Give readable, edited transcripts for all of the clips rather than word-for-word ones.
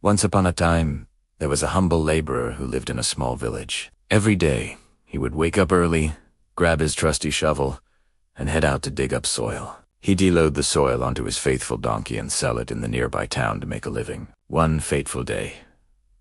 Once upon a time, there was a humble laborer who lived in a small village. Every day, he would wake up early, grab his trusty shovel, and head out to dig up soil. He'd deload the soil onto his faithful donkey and sell it in the nearby town to make a living. One fateful day,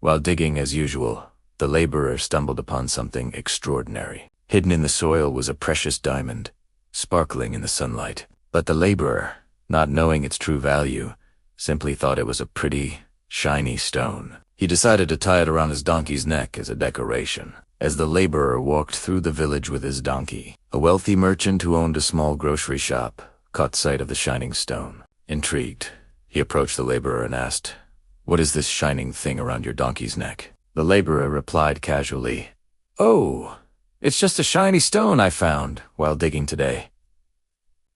while digging as usual, the laborer stumbled upon something extraordinary. Hidden in the soil was a precious diamond, sparkling in the sunlight. But the laborer, not knowing its true value, simply thought it was a pretty, shiny stone. He decided to tie it around his donkey's neck as a decoration. As the laborer walked through the village with his donkey, a wealthy merchant who owned a small grocery shop caught sight of the shining stone. Intrigued, he approached the laborer and asked, "What is this shining thing around your donkey's neck?" The laborer replied casually, "Oh, it's just a shiny stone I found while digging today."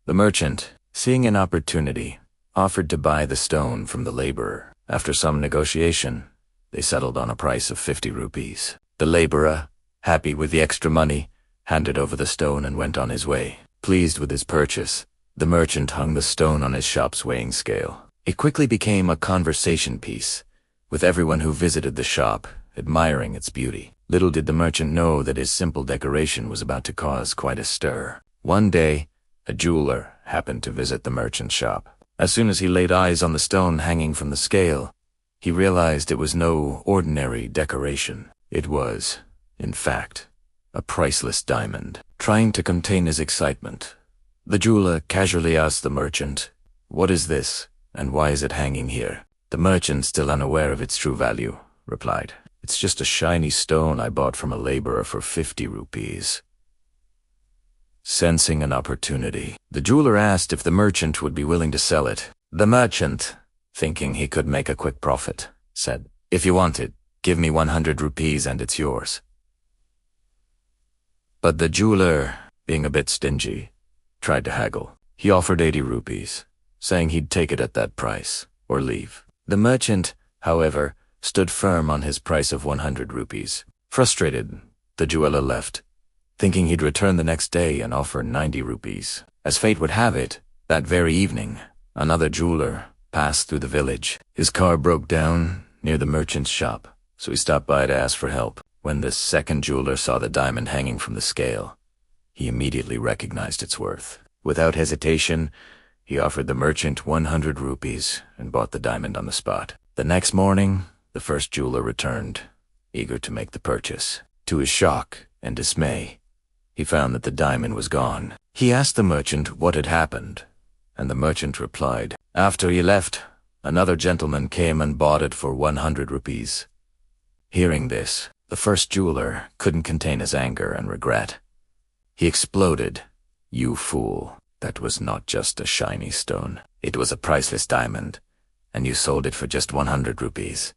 The merchant, seeing an opportunity, offered to buy the stone from the laborer. After some negotiation, they settled on a price of 50 rupees. The laborer, happy with the extra money, handed over the stone and went on his way. Pleased with his purchase, the merchant hung the stone on his shop's weighing scale. It quickly became a conversation piece, with everyone who visited the shop admiring its beauty. Little did the merchant know that his simple decoration was about to cause quite a stir. One day, a jeweler happened to visit the merchant's shop. As soon as he laid eyes on the stone hanging from the scale, he realized it was no ordinary decoration. It was, in fact, a priceless diamond. Trying to contain his excitement, the jeweler casually asked the merchant, "What is this, and why is it hanging here?" The merchant, still unaware of its true value, replied, "It's just a shiny stone I bought from a laborer for 50 rupees. Sensing an opportunity, the jeweler asked if the merchant would be willing to sell it. The merchant, thinking he could make a quick profit, said, "If you want it, give me 100 rupees and it's yours." But the jeweler, being a bit stingy, tried to haggle. He offered 80 rupees, saying he'd take it at that price, or leave. The merchant, however, stood firm on his price of 100 rupees. Frustrated, the jeweler left, thinking he'd return the next day and offer 90 rupees. As fate would have it, that very evening, another jeweler passed through the village. His car broke down near the merchant's shop, so he stopped by to ask for help. When the second jeweler saw the diamond hanging from the scale, he immediately recognized its worth. Without hesitation, he offered the merchant 100 rupees and bought the diamond on the spot. The next morning, the first jeweler returned, eager to make the purchase. To his shock and dismay, he found that the diamond was gone. He asked the merchant what had happened, and the merchant replied, "After he left, another gentleman came and bought it for 100 rupees. Hearing this, the first jeweler couldn't contain his anger and regret. He exploded, "You fool, that was not just a shiny stone. It was a priceless diamond, and you sold it for just 100 rupees.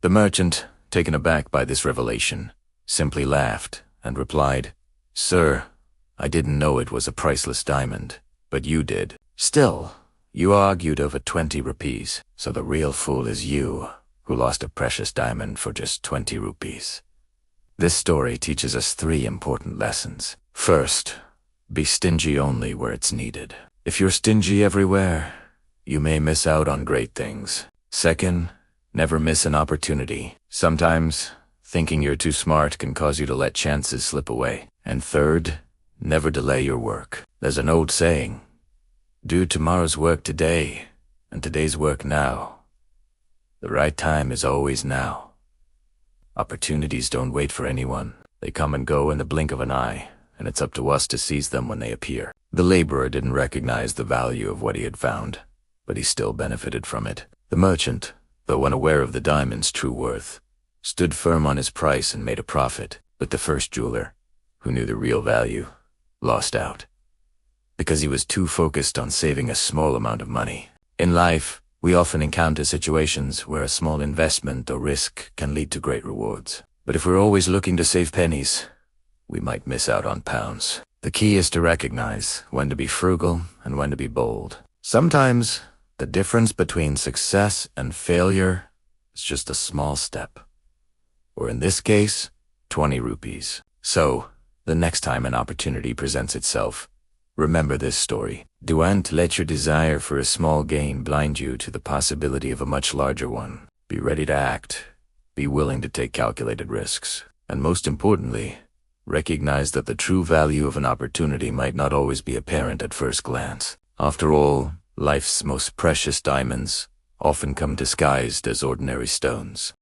The merchant, taken aback by this revelation, simply laughed and replied, "Sir, I didn't know it was a priceless diamond, but you did. Still, you argued over 20 rupees, so the real fool is you, who lost a precious diamond for just 20 rupees. This story teaches us 3 important lessons. First, be stingy only where it's needed. If you're stingy everywhere, you may miss out on great things. Second, never miss an opportunity. Sometimes, thinking you're too smart can cause you to let chances slip away. And third, never delay your work. There's an old saying, do tomorrow's work today, and today's work now. The right time is always now. Opportunities don't wait for anyone. They come and go in the blink of an eye, and it's up to us to seize them when they appear." The laborer didn't recognize the value of what he had found, but he still benefited from it. The merchant, though unaware of the diamond's true worth, stood firm on his price and made a profit. But the first jeweler, who knew the real value, lost out, because he was too focused on saving a small amount of money. In life, we often encounter situations where a small investment or risk can lead to great rewards. But if we're always looking to save pennies, we might miss out on pounds. The key is to recognize when to be frugal and when to be bold. Sometimes, the difference between success and failure is just a small step. Or in this case, 20 rupees. So, the next time an opportunity presents itself, remember this story. Don't let your desire for a small gain blind you to the possibility of a much larger one. Be ready to act. Be willing to take calculated risks. And most importantly, recognize that the true value of an opportunity might not always be apparent at first glance. After all, life's most precious diamonds often come disguised as ordinary stones.